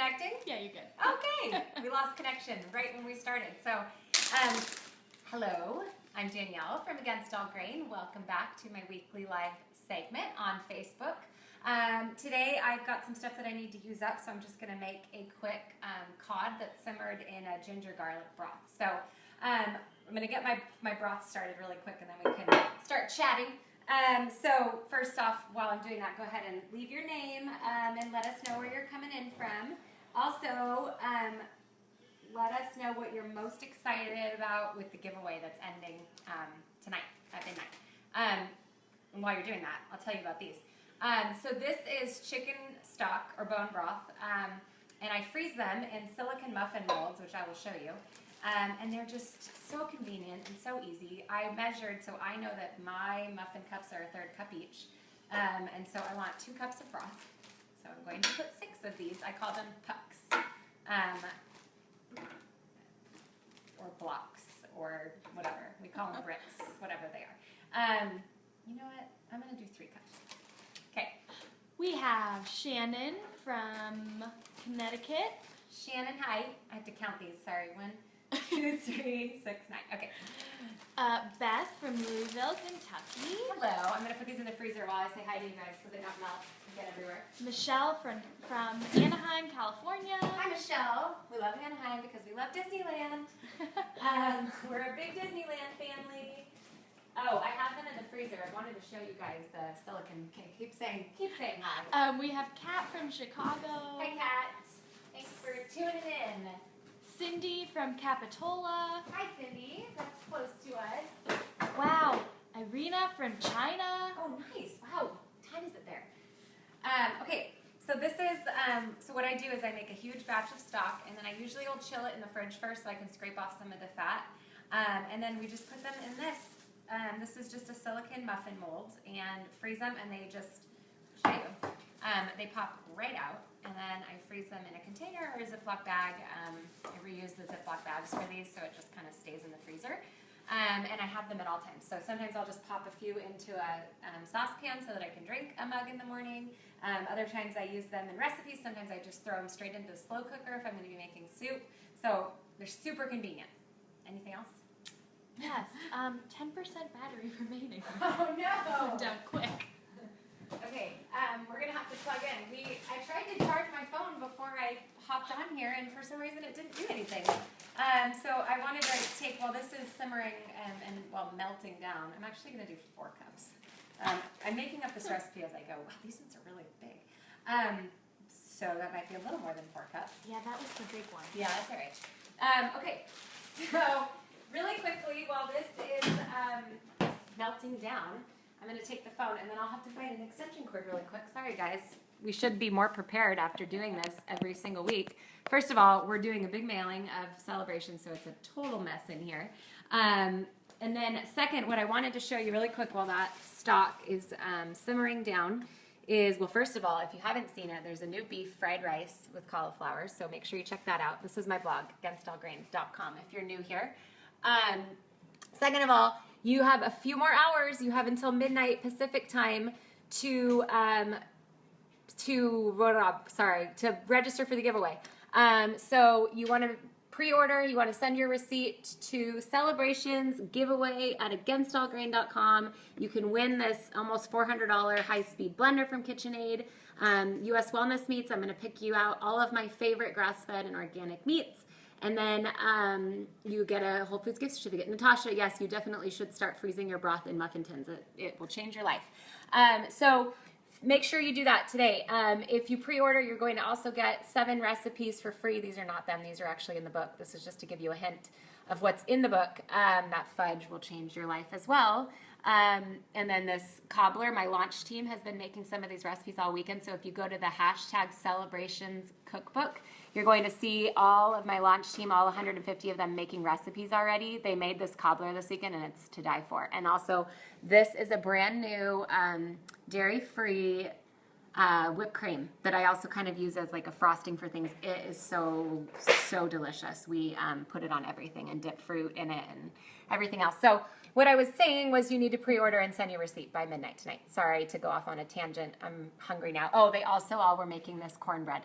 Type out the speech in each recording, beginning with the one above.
connecting? Yeah, you're good. Okay, we lost connection right when we started. So, hello, I'm Danielle from Against All Grain. Welcome back to my weekly live segment on Facebook. Today I've got some stuff that I need to use up, so I'm just going to make a quick cod that's simmered in a ginger garlic broth. So I'm going to get my broth started really quick, and then we can start chatting. So first off, while I'm doing that, go ahead and leave your name and let us know where you're coming in from. Also, let us know what you're most excited about with the giveaway that's ending tonight at midnight. And while you're doing that, I'll tell you about these. So this is chicken stock or bone broth, and I freeze them in silicone muffin molds, which I will show you. And they're just so convenient and so easy. I measured so I know that my muffin cups are a third cup each. And so I want 2 cups of broth. So I'm going to put 6 of these. I call them pucks. Or blocks or whatever. We call them bricks, whatever they are. You know what? I'm going to do 3 cups. Okay. We have Shannon from Connecticut. Shannon, hi. I have to count these. Sorry. 1, 2, 3, 6, 9. Okay. Beth from Louisville, Kentucky. Hello. I'm going to put these in the freezer while I say hi to you guys so they don't melt and get everywhere. Michelle from Anaheim, California. Hi, Michelle. We love Anaheim because we love Disneyland. We're a big Disneyland family. Oh, I have them in the freezer. I wanted to show you guys the silicone cake. Keep saying hi. We have Kat from Chicago. Hi, Kat. Thanks for tuning in. Cindy from Capitola. Hi, Cindy. That's close to us. Wow. Irina from China. Oh, nice. Wow. What time is it there? Okay. So this is, so what I do is I make a huge batch of stock, and then I usually will chill it in the fridge first so I can scrape off some of the fat. And then we just put them in this. This is just a silicone muffin mold, and freeze them, and they just, show you, they pop right out, and then I freeze them in a container or a Ziploc bag. I reuse the Ziploc bags for these, so it just kind of stays in the freezer. And I have them at all times. So sometimes I'll just pop a few into a saucepan so that I can drink a mug in the morning. Other times I use them in recipes. Sometimes I just throw them straight into the slow cooker if I'm going to be making soup. So they're super convenient. Anything else? Yes. 10% battery remaining. Oh no! Down quick. Okay, we're gonna have to plug in. I tried to charge my phone before I hopped on here, and for some reason it didn't do anything. So I wanted to take, while this is simmering and while melting down, I'm actually gonna do 4 cups. I'm making up this recipe as I go. Wow, these ones are really big. So that might be a little more than 4 cups. Yeah, that was the big one. Yeah, that's all right. Okay, so really quickly, while this is melting down, I'm going to take the phone, and then I'll have to find an extension cord really quick. Sorry, guys. We should be more prepared after doing this every single week. First of all, we're doing a big mailing of Celebration, so it's a total mess in here. And then second, what I wanted to show you really quick while that stock is simmering down is, well, first of all, if you haven't seen it, there's a new beef fried rice with cauliflower, so make sure you check that out. This is my blog, againstallgrain.com, if you're new here. Second of all, you have a few more hours. You have until midnight Pacific time to register for the giveaway. So you want to pre-order. You want to send your receipt to Celebrations giveaway at againstallgrain.com. You can win this almost $400 high-speed blender from KitchenAid. U.S. Wellness Meats. I'm going to pick you out all of my favorite grass-fed and organic meats. And then you get a Whole Foods gift certificate. Natasha, yes, you definitely should start freezing your broth in muffin tins. It will change your life. So make sure you do that today. If you pre-order, you're going to also get 7 recipes for free. These are not them. These are actually in the book. This is just to give you a hint of what's in the book. That fudge will change your life as well. And then this cobbler, my launch team has been making some of these recipes all weekend. So if you go to the #Celebrations cookbook, you're going to see all of my launch team, all 150 of them making recipes already. They made this cobbler this weekend, and it's to die for. And also, this is a brand new dairy-free whipped cream that I also kind of use as like a frosting for things. It is so, so delicious. We put it on everything and dip fruit in it and everything else. So what I was saying was you need to pre-order and send your receipt by midnight tonight. Sorry to go off on a tangent. I'm hungry now. Oh, they also all were making this cornbread,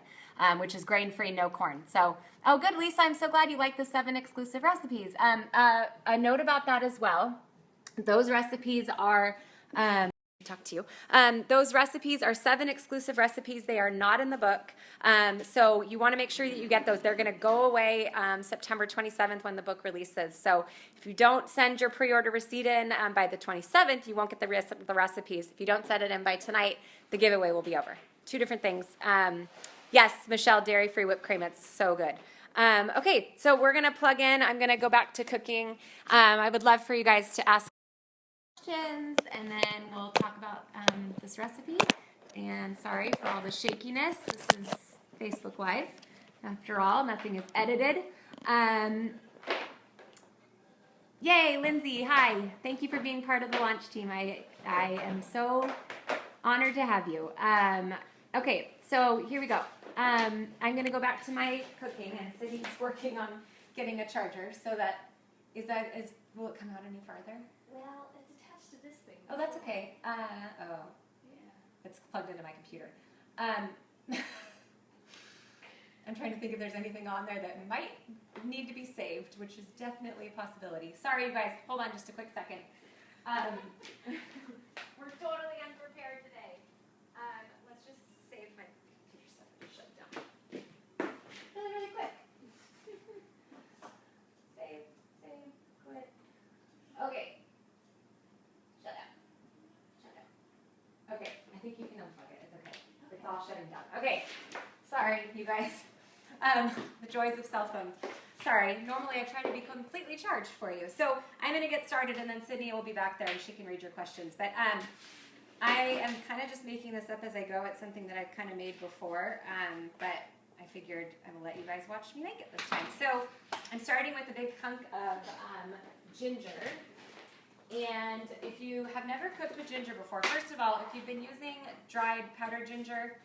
which is grain-free, no corn. So, oh, good, Lisa. I'm so glad you like the 7 exclusive recipes. A note about that as well. Those recipes are... talk to you. Those recipes are 7 exclusive recipes. They are not in the book. So you want to make sure that you get those. They're going to go away September 27th when the book releases. So if you don't send your pre-order receipt in by the 27th, you won't get the recipes. If you don't send it in by tonight, the giveaway will be over. 2 different things. Yes, Michelle, dairy-free whipped cream. It's so good. Okay, so we're going to plug in. I'm going to go back to cooking. I would love for you guys to ask questions, and then we'll talk about this recipe. And sorry for all the shakiness. This is Facebook Live. After all, nothing is edited. Yay, Lindsay, hi. Thank you for being part of the launch team. I am so honored to have you. Okay, so here we go. I'm going to go back to my cooking, and Sydney's working on getting a charger so that, will it come out any farther? Well, it's attached to this thing. Oh, that's okay. Yeah. It's plugged into my computer. I'm trying to think if there's anything on there that might need to be saved, which is definitely a possibility. Sorry, you guys. Hold on just a quick second. We're totally unprepared today. Let's just save my computer stuff and shut it down. Really, really quick. Save, quit. Okay. Shut up. Okay, I think you can unplug it. It's okay. It's all shutting down. Okay, sorry, you guys. The joys of cell phones. Sorry, normally I try to be completely charged for you. So I'm going to get started, and then Sydney will be back there, and she can read your questions. But I am kind of just making this up as I go. It's something that I've kind of made before, but I figured I will let you guys watch me make it this time. So I'm starting with a big hunk of ginger. And if you have never cooked with ginger before, first of all, if you've been using dried powdered ginger,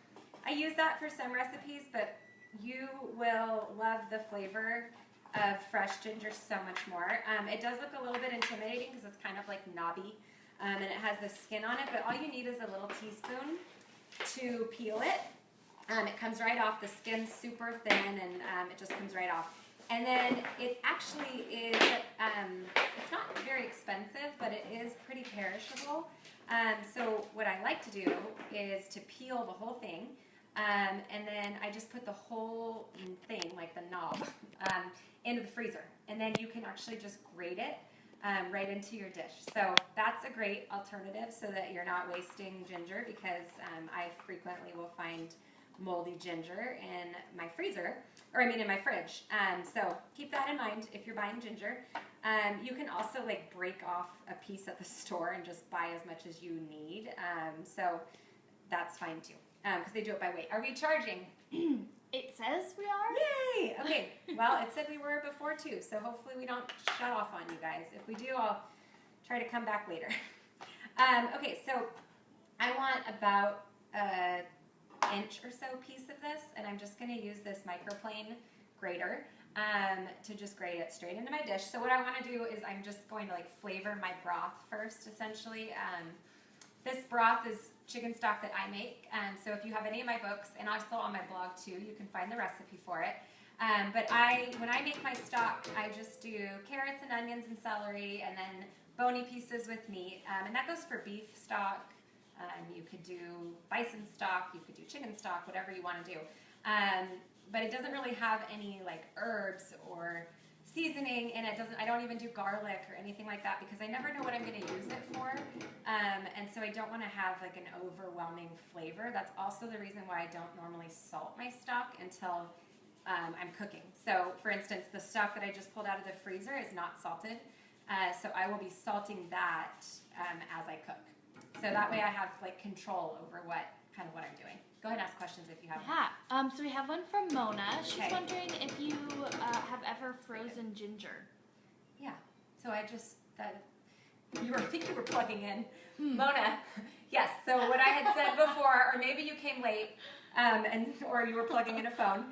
I use that for some recipes, but you will love the flavor of fresh ginger so much more. It does look a little bit intimidating because it's kind of like knobby, and it has the skin on it, but all you need is a little teaspoon to peel it. It comes right off. The skin's super thin, and it just comes right off. And then it actually is, it's not very expensive, but it is pretty perishable. So what I like to do is to peel the whole thing, and then I just put the whole thing, like the knob, into the freezer. And then you can actually just grate it right into your dish. So that's a great alternative so that you're not wasting ginger, because I frequently will find moldy ginger in my freezer, or in my fridge. So keep that in mind if you're buying ginger. You can also like break off a piece at the store and just buy as much as you need. So that's fine too, because they do it by weight. Are we charging? It says we are. Yay! Okay, well, it said we were before too, so hopefully we don't shut off on you guys. If we do, I'll try to come back later. Okay, so I want about a inch or so piece of this, and I'm just going to use this microplane grater to just grate it straight into my dish. So what I want to do is I'm just going to like flavor my broth first, essentially. This broth is chicken stock that I make, so if you have any of my books, and also on my blog too, you can find the recipe for it. But when I make my stock, I just do carrots and onions and celery, and then bony pieces with meat, and that goes for beef stock. You could do bison stock, you could do chicken stock, whatever you want to do. But it doesn't really have any like herbs or seasoning, and I don't even do garlic or anything like that because I never know what I'm going to use it for. And so I don't want to have like an overwhelming flavor. That's also the reason why I don't normally salt my stock until I'm cooking. So for instance, the stock that I just pulled out of the freezer is not salted. So I will be salting that as I cook. So that way I have like control over what I'm doing. Go ahead and ask questions if you have them. Yeah. So we have one from Mona. She's Okay. wondering if you have ever frozen ginger. Yeah. So I think you were plugging in. Mona, Yes, so what I had said before, or maybe you came late, or you were plugging in a phone.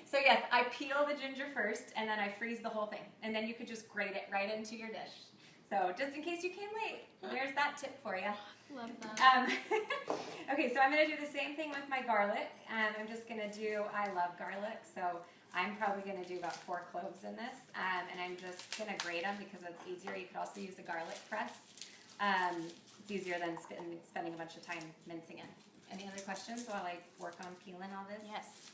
So yes, I peel the ginger first, and then I freeze the whole thing. And then you could just grate it right into your dish. So just in case you came late, there's that tip for you. Love that. Okay, so I'm going to do the same thing with my garlic. I'm just going to do, I love garlic, so I'm probably going to do about 4 cloves in this. And I'm just going to grate them because it's easier. You could also use a garlic press. It's easier than spending a bunch of time mincing it. Any other questions while I work on peeling all this? Yes.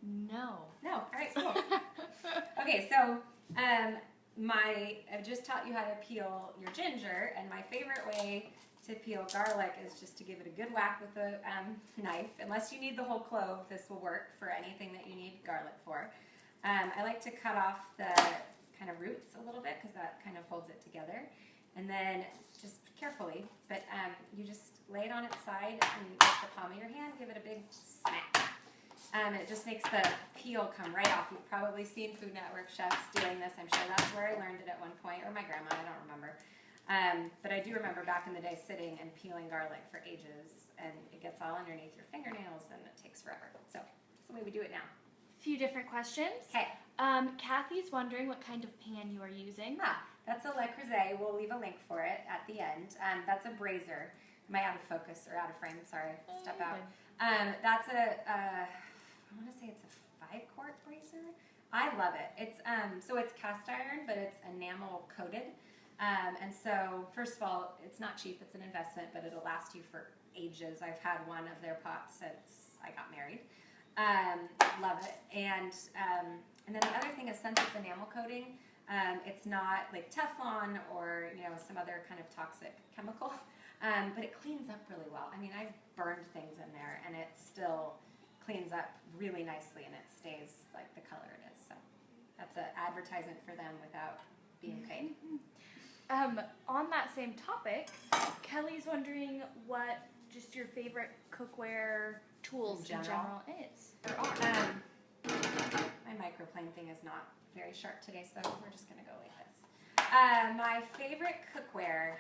No. No. All right, cool. Okay, so I've just taught you how to peel your ginger, and my favorite way to peel garlic is just to give it a good whack with a knife. Unless you need the whole clove, this will work for anything that you need garlic for. I like to cut off the kind of roots a little bit because that kind of holds it together. And then just carefully, but you just lay it on its side and with the palm of your hand, give it a big smack. It just makes the peel come right off. You've probably seen Food Network chefs doing this. I'm sure that's where I learned it at one point, or my grandma, I don't remember. But I do remember back in the day sitting and peeling garlic for ages, and it gets all underneath your fingernails, and it takes forever. So that's the way we do it now. Few different questions. Okay. Kathy's wondering what kind of pan you are using. That's a Le Creuset. We'll leave a link for it at the end. That's a brazier. Am I out of focus or out of frame? Sorry, step out. That's I want to say it's a 5-quart brazier. I love it. It's so it's cast iron, but it's enamel coated. And so first of all, it's not cheap. It's an investment, but it'll last you for ages. I've had one of their pots since I got married. Love it. And then the other thing is, since it's enamel coating, it's not like Teflon or some other kind of toxic chemical, but it cleans up really well. I mean, I've burned things in there, and it still cleans up really nicely, and it stays like the color it is. So that's an advertisement for them without being paid. On that same topic, Kelly's wondering what just your favorite cookware tools in general is. Or are. My microplane thing is not very sharp today, so we're just going to go like this. My favorite cookware.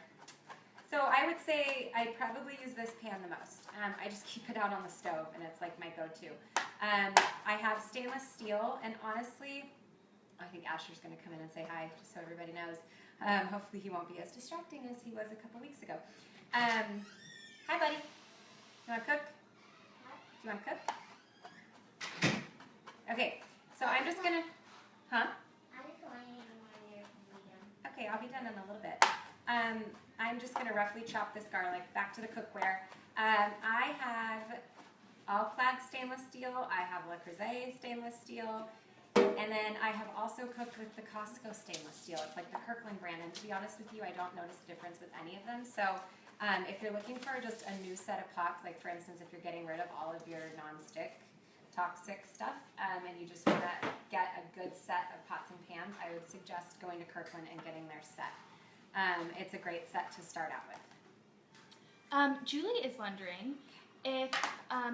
So I would say I probably use this pan the most. I just keep it out on the stove, and it's like my go-to. I have stainless steel, and honestly, I think Asher's going to come in and say hi, just so everybody knows. Hopefully he won't be as distracting as he was a couple weeks ago. Hi, buddy. You want to cook? Do you want to cook? Okay, so I'm just going to... Huh? Okay, I'll be done in a little bit. I'm just going to roughly chop this garlic. Back to the cookware. I have all-clad stainless steel. I have Le Creuset stainless steel. And then I have also cooked with the Costco stainless steel. It's like the Kirkland brand. And to be honest with you, I don't notice the difference with any of them. So if you're looking for just a new set of pots, like for instance, if you're getting rid of all of your non-stick toxic stuff, and you just want to get a good set of pots and pans, I would suggest going to Kirkland and getting their set. It's a great set to start out with. Julie is wondering if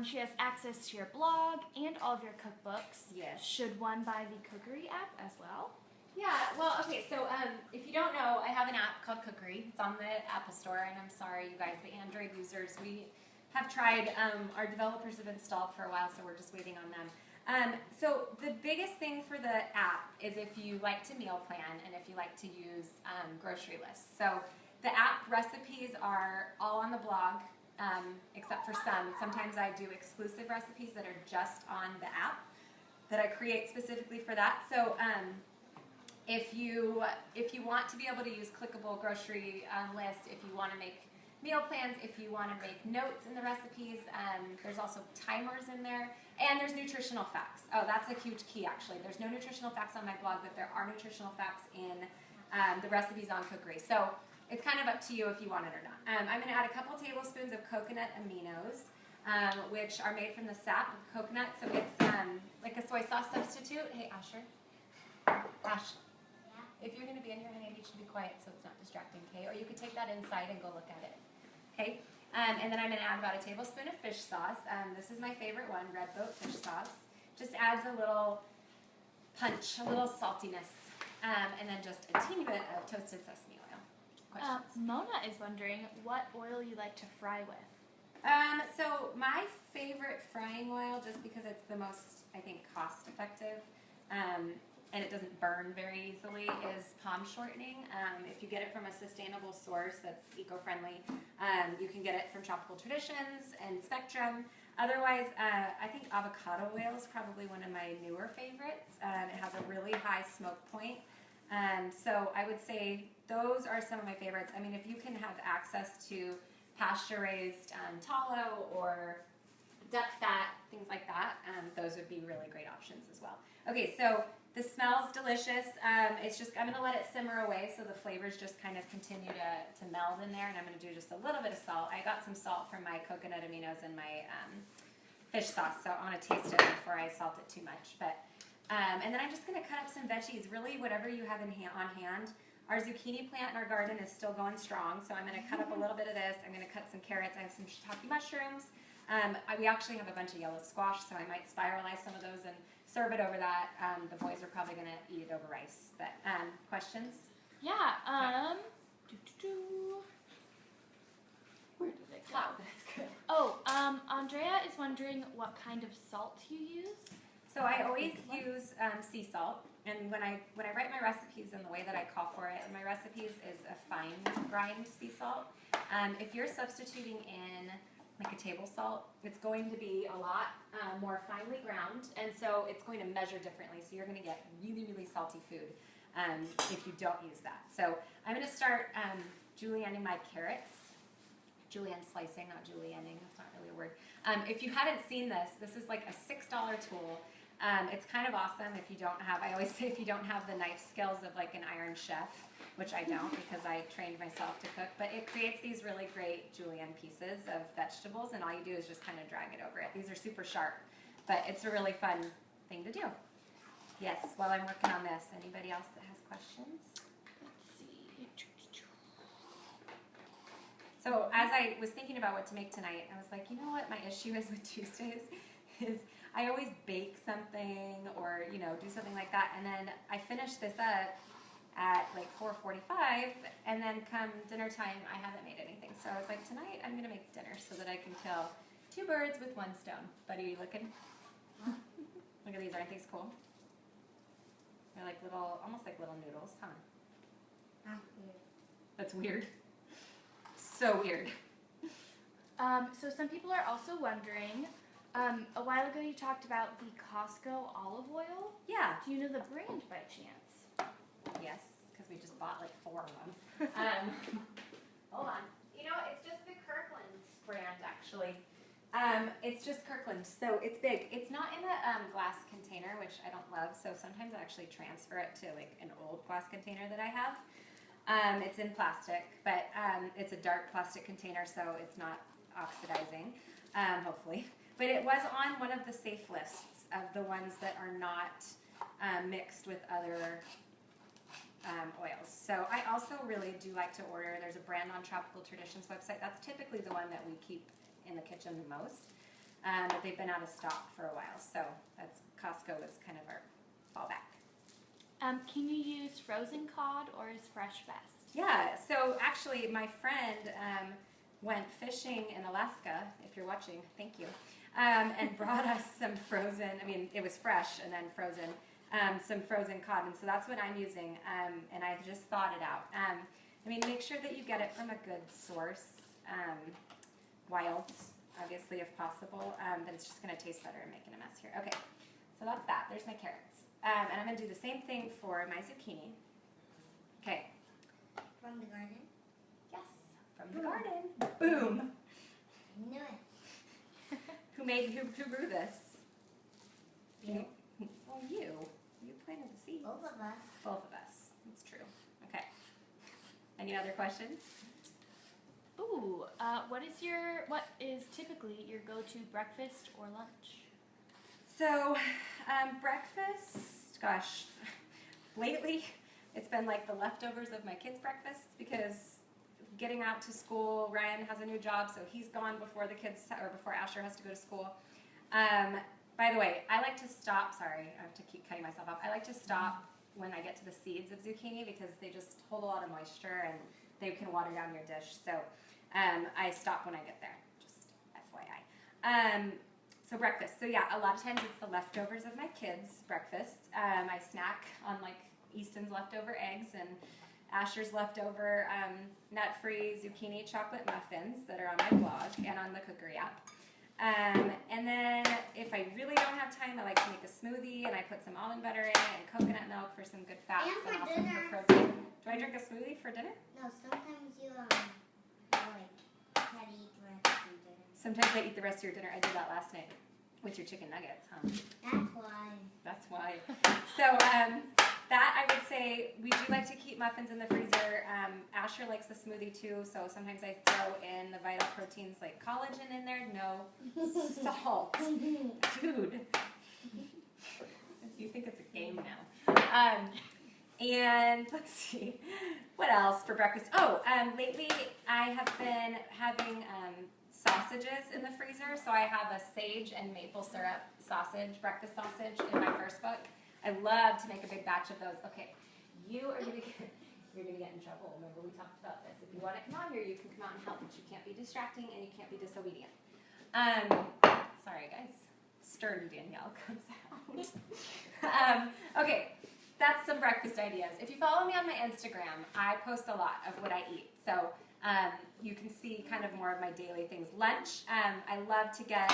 she has access to your blog and all of your cookbooks. Yes. Should one buy the Cookery app as well? Yeah, well, okay, so if you don't know, I have an app called Cookery. It's on the Apple Store, and I'm sorry, you guys, the Android users, we have tried, our developers have installed for a while, so we're just waiting on them. So the biggest thing for the app is if you like to meal plan and if you like to use grocery lists. So the app recipes are all on the blog, except for some. Sometimes I do exclusive recipes that are just on the app that I create specifically for that. So if you want to be able to use clickable grocery lists, if you want to make meal plans, if you want to make notes in the recipes, there's also timers in there, and there's nutritional facts. Oh, that's a huge key actually. There's no nutritional facts on my blog, but there are nutritional facts in the recipes on Cookery. So it's kind of up to you if you want it or not. I'm going to add a couple tablespoons of coconut aminos, which are made from the sap of coconut. So it's like a soy sauce substitute. Hey, Asher. Ash. If you're going to be in here, honey, you should be quiet so it's not distracting, okay? Or you could take that inside and go look at it, okay? And then I'm going to add about a tablespoon of fish sauce. This is my favorite one, Red Boat fish sauce. Just adds a little punch, a little saltiness, and then just a teeny bit of toasted sesame oil. questions. Mona is wondering what oil you like to fry with. So my favorite frying oil, just because it's the most, I think, cost effective, and it doesn't burn very easily, is palm shortening. If you get it from a sustainable source that's eco-friendly, you can get it from Tropical Traditions and Spectrum. Otherwise, I think avocado oil is probably one of my newer favorites. It has a really high smoke point. So I would say those are some of my favorites. I mean, if you can have access to pasture-raised tallow or duck fat, things like that, those would be really great options as well. Okay, so the smells delicious. It's just, I'm going to let it simmer away so the flavors just kind of continue to meld in there, and I'm going to do just a little bit of salt. I got some salt from my coconut aminos in my fish sauce, so I want to taste it before I salt it too much. But and then I'm just going to cut up some veggies, really whatever you have on hand. Our zucchini plant in our garden is still going strong, so I'm going to cut up a little bit of this. I'm going to cut some carrots. I have some shiitake mushrooms. We actually have a bunch of yellow squash, so I might spiralize some of those and serve it over that. The boys are probably going to eat it over rice. But questions? Yeah. Where did it go? That's good. Oh, Andrea is wondering what kind of salt you use. So I always use sea salt, and when I write my recipes and the way that I call for it in my recipes is a fine grind sea salt. If you're substituting in like a table salt, it's going to be a lot more finely ground, and so it's going to measure differently. So you're going to get really, really salty food if you don't use that. So I'm going to start julienning my carrots. Julienne slicing, not julienning. That's not really a word. If you haven't seen this, this is like a $6 tool. It's kind of awesome if you don't have, I always say if you don't have the knife skills of like an Iron Chef, which I don't because I trained myself to cook, but it creates these really great julienne pieces of vegetables, and all you do is just kind of drag it over it. These are super sharp, but it's a really fun thing to do. Yes, while I'm working on this, anybody else that has questions? Let's see. So as I was thinking about what to make tonight, I was like, you know what my issue is with Tuesdays is I always bake something or, you know, do something like that, and then I finish this up at like 4:45, and then come dinner time, I haven't made anything. So I was like, tonight I'm gonna make dinner so that I can kill 2 birds with 1 stone. Buddy, are you looking? Look at these, aren't these cool? They're like little, almost like little noodles, huh? That's weird. So weird. So some people are also wondering, a while ago you talked about the Costco olive oil. Yeah. Do you know the brand by chance? Yes, because we just bought like 4 of them. Hold on. You know, it's just the Kirkland brand, actually. It's just Kirkland, so it's big. It's not in a glass container, which I don't love, so sometimes I actually transfer it to like an old glass container that I have. It's in plastic, but it's a dark plastic container, so it's not oxidizing, hopefully. But it was on one of the safe lists of the ones that are not mixed with other oils. So I also really do like to order, there's a brand on Tropical Traditions website, that's typically the one that we keep in the kitchen the most. But they've been out of stock for a while, so that's Costco is kind of our fallback. Can you use frozen cod or is fresh best? Yeah, so actually my friend went fishing in Alaska, if you're watching, thank you, and brought us some frozen, I mean it was fresh and then frozen, some frozen cod, and so that's what I'm using, and I just thawed it out. I mean, make sure that you get it from a good source, wild, obviously if possible, but it's just going to taste better and making a mess here. Okay, so that's that. There's my carrots. And I'm going to do the same thing for my zucchini. Okay. From the garden? Yes, from the garden. Boom. I knew it. Who grew this? You. Well, you. You planted the seeds. Both of us. Both of us. It's true. Okay. Any other questions? Ooh, what is typically your go-to breakfast or lunch? So, breakfast, gosh, lately it's been like the leftovers of my kids' breakfasts because getting out to school, Ryan has a new job, so he's gone before the kids, or before Asher has to go to school. By the way, I like to stop, sorry, I have to keep cutting myself off. I like to stop when I get to the seeds of zucchini because they just hold a lot of moisture and they can water down your dish. So I stop when I get there, just FYI. So breakfast. So yeah, a lot of times it's the leftovers of my kids' breakfast. I snack on like Easton's leftover eggs and Asher's leftover nut-free zucchini chocolate muffins that are on my blog and on the Cookery App. And then if I really don't have time, I like to make a smoothie and I put some almond butter in it and coconut milk for some good fats And for also dinner. for protein. Do I drink a smoothie for dinner? No, sometimes you like try to eat the rest of your dinner. Sometimes I eat the rest of your dinner. I did that last night with your chicken nuggets, huh? That's why. That's why. So that I would say we do like to keep muffins in the freezer. Asher likes the smoothie too, so sometimes I throw in the vital proteins like collagen in there. No salt, dude. You think it's a game now? And let's see, what else for breakfast? Oh, lately I have been having sausages in the freezer. So I have a sage and maple syrup sausage, breakfast sausage in my first book. I love to make a big batch of those. Okay, you're gonna get in trouble. Remember we talked about this. If you want to come out here, you can come out and help, but you can't be distracting and you can't be disobedient. Sorry guys, stern Danielle comes out. Okay, that's some breakfast ideas. If you follow me on my Instagram, I post a lot of what I eat. So you can see kind of more of my daily things. Lunch, I love to get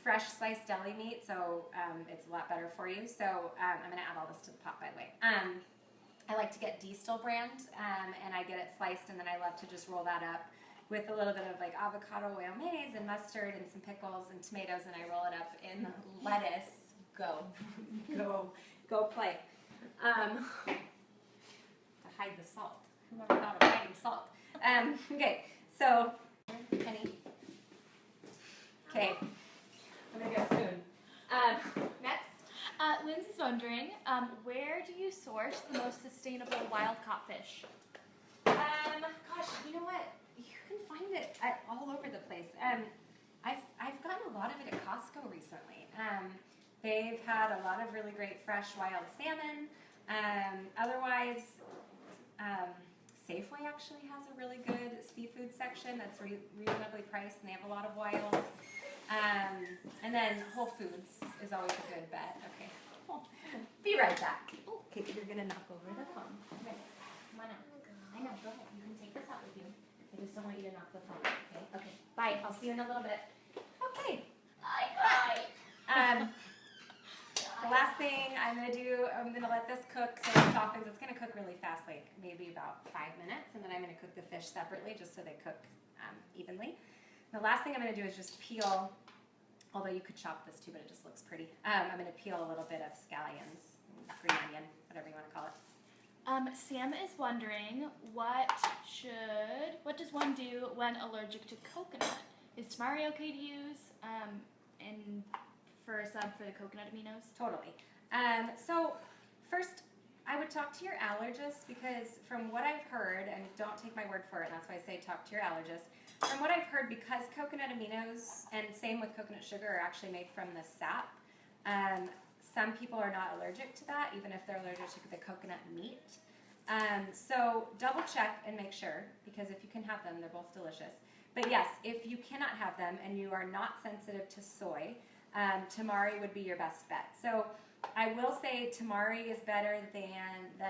fresh sliced deli meat, so it's a lot better for you. So I'm going to add all this to the pot, by the way. I like to get Diestel brand, and I get it sliced, and then I love to just roll that up with a little bit of like avocado oil mayonnaise and mustard and some pickles and tomatoes, and I roll it up in lettuce. Go play. To hide the salt. Whoever thought of hiding salt? Okay, so, Penny. Okay, I'm gonna get a spoon. Next. Lindsay's wondering, where do you source the most sustainable wild-caught fish? Gosh, you know what? You can find it all over the place. I've gotten a lot of it at Costco recently. They've had a lot of really great fresh wild salmon. Otherwise, Safeway actually has a really good seafood section that's reasonably priced, and they have a lot of wild. And then Whole Foods is always a good bet. Okay, be right back. Okay, you're gonna knock over the phone. Okay, come on out. I know, go ahead. You can take this out with you. I just don't want you to knock the phone. Okay. Okay. Bye. I'll see you in a little bit. Okay. Bye. The last thing I'm going to do, I'm going to let this cook so it softens. It's going to cook really fast, like maybe about 5 minutes, and then I'm going to cook the fish separately just so they cook evenly. The last thing I'm going to do is just peel, although you could chop this too, but it just looks pretty. I'm going to peel a little bit of scallions, green onion, whatever you want to call it. Sam is wondering, what does one do when allergic to coconut? Is tamari okay to use? And for a sub for the coconut aminos? Totally. So first, I would talk to your allergist, because from what I've heard, and don't take my word for it, and that's why I say talk to your allergist, from what I've heard, because coconut aminos, and same with coconut sugar, are actually made from the sap, some people are not allergic to that, even if they're allergic to the coconut meat. So double check and make sure, because if you can have them, they're both delicious. But yes, if you cannot have them and you are not sensitive to soy, tamari would be your best bet. So I will say tamari is better than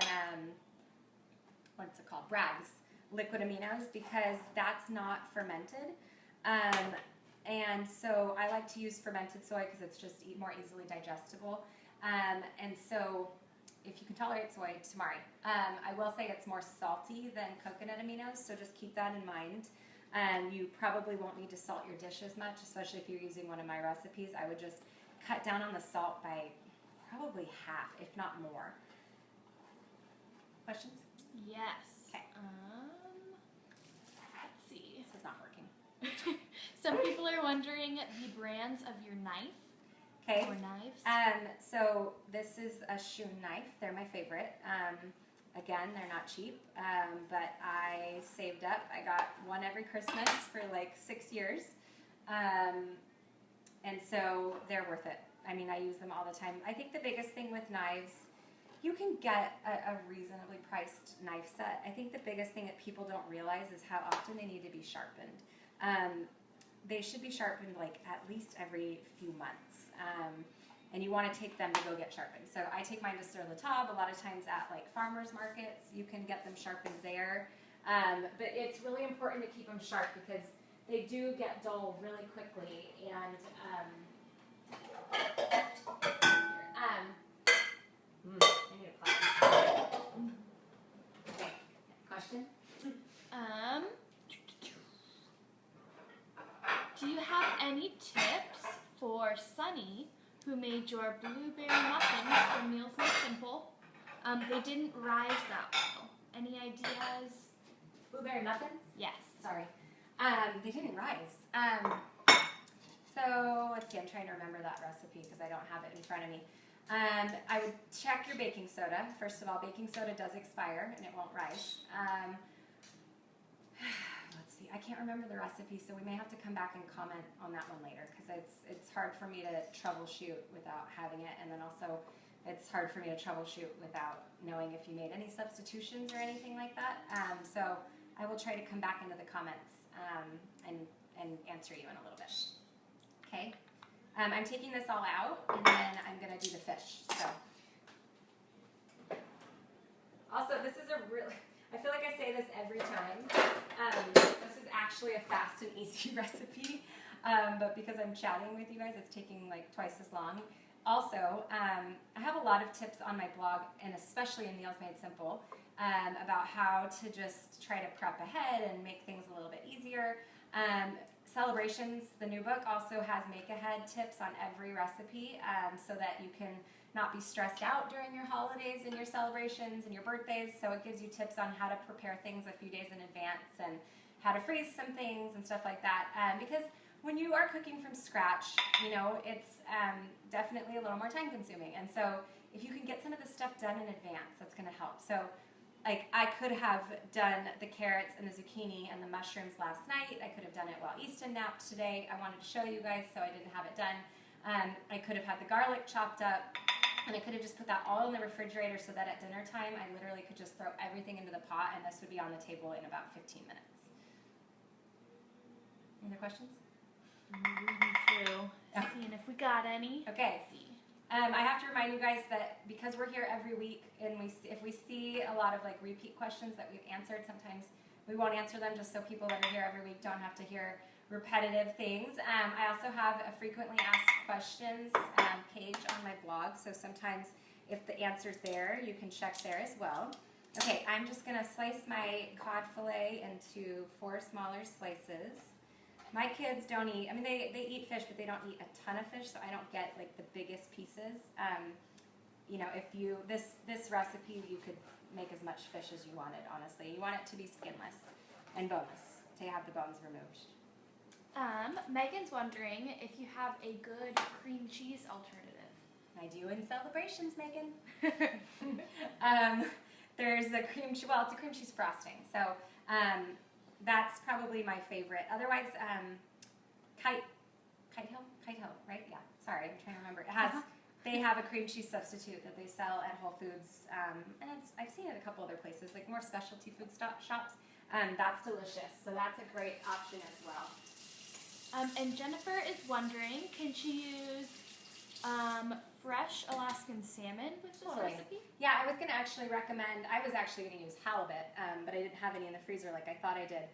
what's it called? Bragg's liquid aminos, because that's not fermented. And so I like to use fermented soy because it's just more easily digestible. And so if you can tolerate soy, tamari. I will say it's more salty than coconut aminos, so just keep that in mind. You probably won't need to salt your dish as much, especially if you're using one of my recipes. I would just cut down on the salt by probably half, if not more. Questions? Yes. Okay. Let's see. This is not working. Some people are wondering the brands of your knife. Okay. Or knives. So this is a Shun knife. They're my favorite. Again, they're not cheap, but I saved up. I got one every Christmas for like 6 years. And so they're worth it. I mean, I use them all the time. I think the biggest thing with knives you can get a reasonably priced knife set. I think the biggest thing that people don't realize is how often they need to be sharpened. They should be sharpened like at least every few months. And you want to take them to go get sharpened. So I take mine to Sur La Table. A lot of times at like farmers markets, you can get them sharpened there. But it's really important to keep them sharp because they do get dull really quickly. And I need a clap. Okay, question? Do you have any tips for Sunny, who made your blueberry muffins from Meals Made Simple? They didn't rise that well. Any ideas? Blueberry muffins? Yes. Sorry. They didn't rise. So let's see, I'm trying to remember that recipe because I don't have it in front of me. I would check your baking soda. First of all, baking soda does expire and it won't rise. Let's see, I can't remember the recipe, so we may have to come back and comment on that one later because it's hard for me to troubleshoot without having it, and then also it's hard for me to troubleshoot without knowing if you made any substitutions or anything like that. So I will try to come back into the comments and answer you in a little bit. Okay. I'm taking this all out, and then I'm going to do the fish. So, also, this is I feel like I say this every time. This is actually a fast and easy recipe, but because I'm chatting with you guys, it's taking like twice as long. Also, I have a lot of tips on my blog, and especially in Meals Made Simple, about how to just try to prep ahead and make things a little bit easier. Celebrations, the new book, also has make-ahead tips on every recipe so that you can not be stressed out during your holidays and your celebrations and your birthdays. So it gives you tips on how to prepare things a few days in advance and how to freeze some things and stuff like that. Because when you are cooking from scratch, you know, it's definitely a little more time-consuming. And so if you can get some of this stuff done in advance, that's going to help. So like I could have done the carrots and the zucchini and the mushrooms last night. I could have done it while Easton napped today. I wanted to show you guys, so I didn't have it done. I could have had the garlic chopped up, and I could have just put that all in the refrigerator so that at dinner time I literally could just throw everything into the pot and this would be on the table in about 15 minutes. Any other questions? I'm reading through, seeing if we got any. Okay. I have to remind you guys that because we're here every week, and if we see a lot of like repeat questions that we've answered, sometimes we won't answer them just so people that are here every week don't have to hear repetitive things. I also have a frequently asked questions page on my blog, so sometimes if the answer's there, you can check there as well. Okay, I'm just going to slice my cod fillet into 4 smaller slices. My kids don't eat, I mean, they eat fish, but they don't eat a ton of fish, so I don't get like the biggest pieces. You know, if you, this recipe, you could make as much fish as you wanted, honestly. You want it to be skinless and boneless, to have the bones removed. Megan's wondering if you have a good cream cheese alternative. I do in celebrations, Megan. There's a cream cheese, well, it's a cream cheese frosting, so that's probably my favorite. Otherwise, Kite Hill, right? Yeah. Sorry, I'm trying to remember. It has. They have a cream cheese substitute that they sell at Whole Foods, and I've seen it a couple other places, like more specialty food shops. That's delicious. So that's a great option as well. And Jennifer is wondering, can she use fresh Alaskan salmon with this recipe? Yeah, I was going to actually recommend, I was actually going to use halibut, but I didn't have any in the freezer like I thought I did.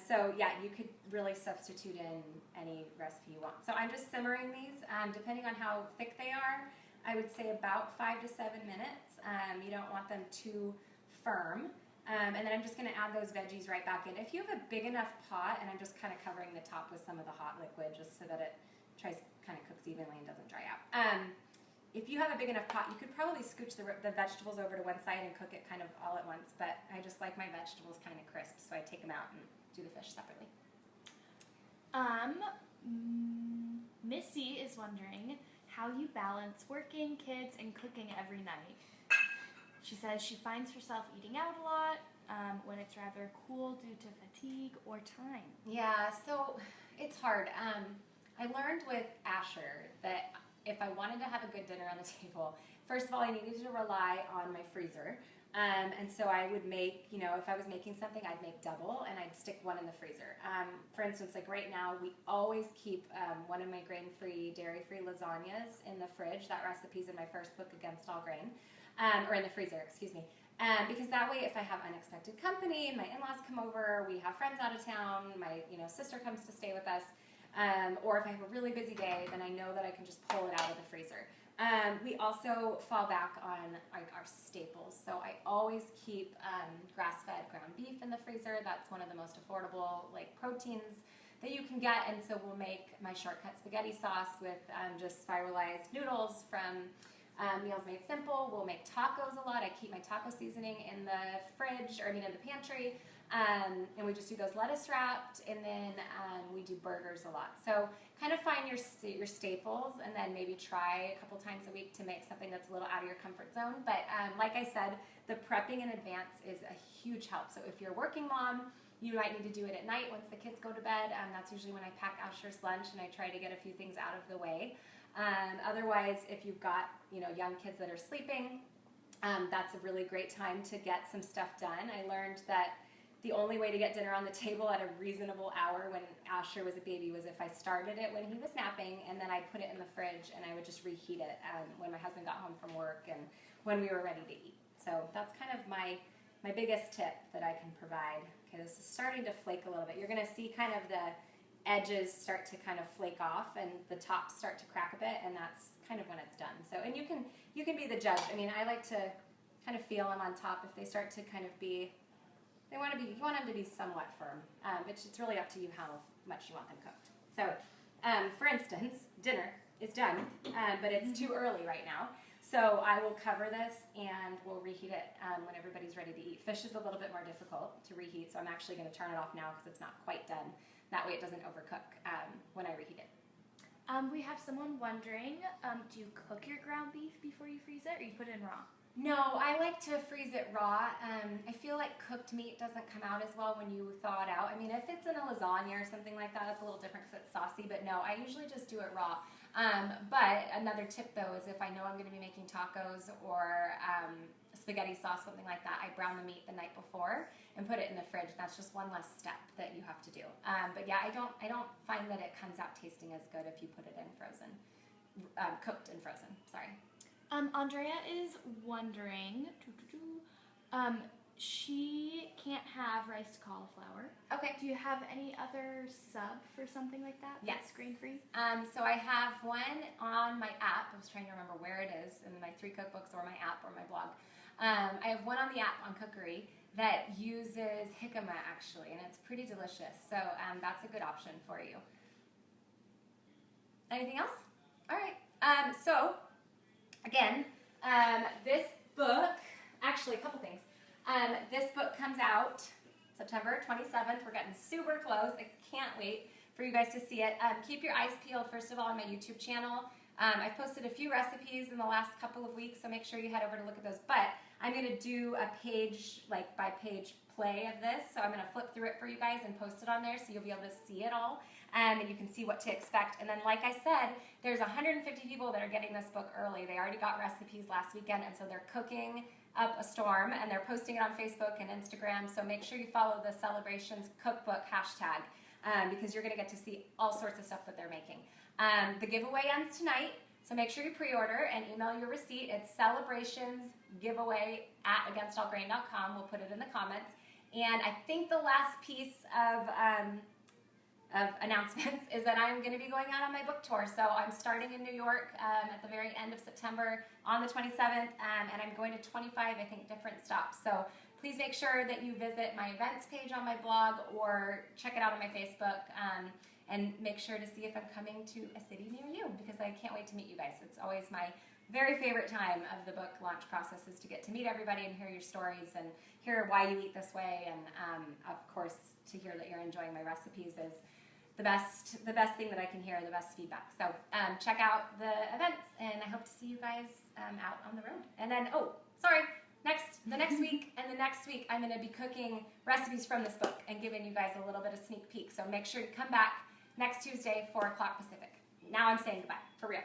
So yeah, you could really substitute in any recipe you want. So I'm just simmering these, depending on how thick they are, I would say about 5 to 7 minutes. You don't want them too firm. And then I'm just going to add those veggies right back in. If you have a big enough pot, and I'm just kind of covering the top with some of the hot liquid just so that it kind of cooks evenly and doesn't dry out. If you have a big enough pot, you could probably scooch the vegetables over to one side and cook it kind of all at once, but I just like my vegetables kind of crisp, so I take them out and do the fish separately. Missy is wondering how you balance working, kids, and cooking every night. She says she finds herself eating out a lot when it's rather cool due to fatigue or time. Yeah, so it's hard. I learned with Asher that if I wanted to have a good dinner on the table, first of all, I needed to rely on my freezer. And so I would make, if I was making something, I'd make double and I'd stick one in the freezer. For instance, like right now, we always keep one of my grain-free, dairy-free lasagnas in the fridge. That recipe's in my first book, Against All Grain, or in the freezer, excuse me. Because that way, if I have unexpected company, my in-laws come over, we have friends out of town, my sister comes to stay with us, or if I have a really busy day, then I know that I can just pull it out of the freezer. We also fall back on our staples. So I always keep grass-fed ground beef in the freezer. That's one of the most affordable proteins that you can get. And so we'll make my shortcut spaghetti sauce with just spiralized noodles from Meals Made Simple. We'll make tacos a lot. I keep my taco seasoning in the fridge, in the pantry. And we just do those lettuce wrapped, and then we do burgers a lot. So kind of find your staples, and then maybe try a couple times a week to make something that's a little out of your comfort zone. But like I said, the prepping in advance is a huge help. So if you're a working mom, you might need to do it at night once the kids go to bed. That's usually when I pack Asher's lunch, and I try to get a few things out of the way. Otherwise, if you've got young kids that are sleeping, that's a really great time to get some stuff done. I learned that the only way to get dinner on the table at a reasonable hour when Asher was a baby was if I started it when he was napping, and then I'd put it in the fridge and I would just reheat it when my husband got home from work and when we were ready to eat. So that's kind of my biggest tip that I can provide. Okay, this is starting to flake a little bit. You're going to see kind of the edges start to kind of flake off and the tops start to crack a bit, and that's kind of when it's done. So, and you can be the judge. I like to kind of feel them on top. If they start to kind of be, you want them to be somewhat firm, but it's really up to you how much you want them cooked. So, for instance, dinner is done, but it's too early right now. So I will cover this and we'll reheat it when everybody's ready to eat. Fish is a little bit more difficult to reheat, so I'm actually going to turn it off now because it's not quite done. That way it doesn't overcook when I reheat it. We have someone wondering, do you cook your ground beef before you freeze it, or you put it in raw? No, I like to freeze it raw. I feel like cooked meat doesn't come out as well when you thaw it out. If it's in a lasagna or something like that, it's a little different because it's saucy, but no, I usually just do it raw. But another tip though is if I know I'm going to be making tacos or spaghetti sauce, something like that, I brown the meat the night before and put it in the fridge. That's just one less step that you have to do. But yeah, I don't find that it comes out tasting as good if you put it in frozen, cooked and frozen, sorry. Andrea is wondering, she can't have riced cauliflower. Okay. Do you have any other sub for something like that? Yes. That's grain-free? So I have one on my app. I was trying to remember where it is in my 3 cookbooks or my app or my blog. I have one on the app on Cookery that uses jicama actually, and it's pretty delicious. So that's a good option for you. Anything else? All right. So again, this book, actually a couple things. This book comes out September 27th. We're getting super close. I can't wait for you guys to see it. Keep your eyes peeled, first of all, on my YouTube channel. I've posted a few recipes in the last couple of weeks, so make sure you head over to look at those. But I'm going to do a page, by page play of this. So I'm going to flip through it for you guys and post it on there so you'll be able to see it all. And you can see what to expect. And then, like I said, there's 150 people that are getting this book early. They already got recipes last weekend, and so they're cooking up a storm, and they're posting it on Facebook and Instagram. So make sure you follow the Celebrations Cookbook hashtag because you're going to get to see all sorts of stuff that they're making. The giveaway ends tonight, so make sure you pre-order and email your receipt. It's celebrationsgiveaway@againstallgrain.com. We'll put it in the comments. And I think the last piece of announcements is that I'm going to be going out on my book tour. So I'm starting in New York at the very end of September on the 27th, and I'm going to 25, I think, different stops. So please make sure that you visit my events page on my blog or check it out on my Facebook, and make sure to see if I'm coming to a city near you, because I can't wait to meet you guys. It's always my very favorite time of the book launch process, is to get to meet everybody and hear your stories and hear why you eat this way, and of course to hear that you're enjoying my recipes is the best thing that I can hear, the best feedback. So check out the events, and I hope to see you guys out on the road. And then, the next week and the next week, I'm going to be cooking recipes from this book and giving you guys a little bit of sneak peek. So make sure you come back next Tuesday, 4 o'clock Pacific. Now I'm saying goodbye, for real.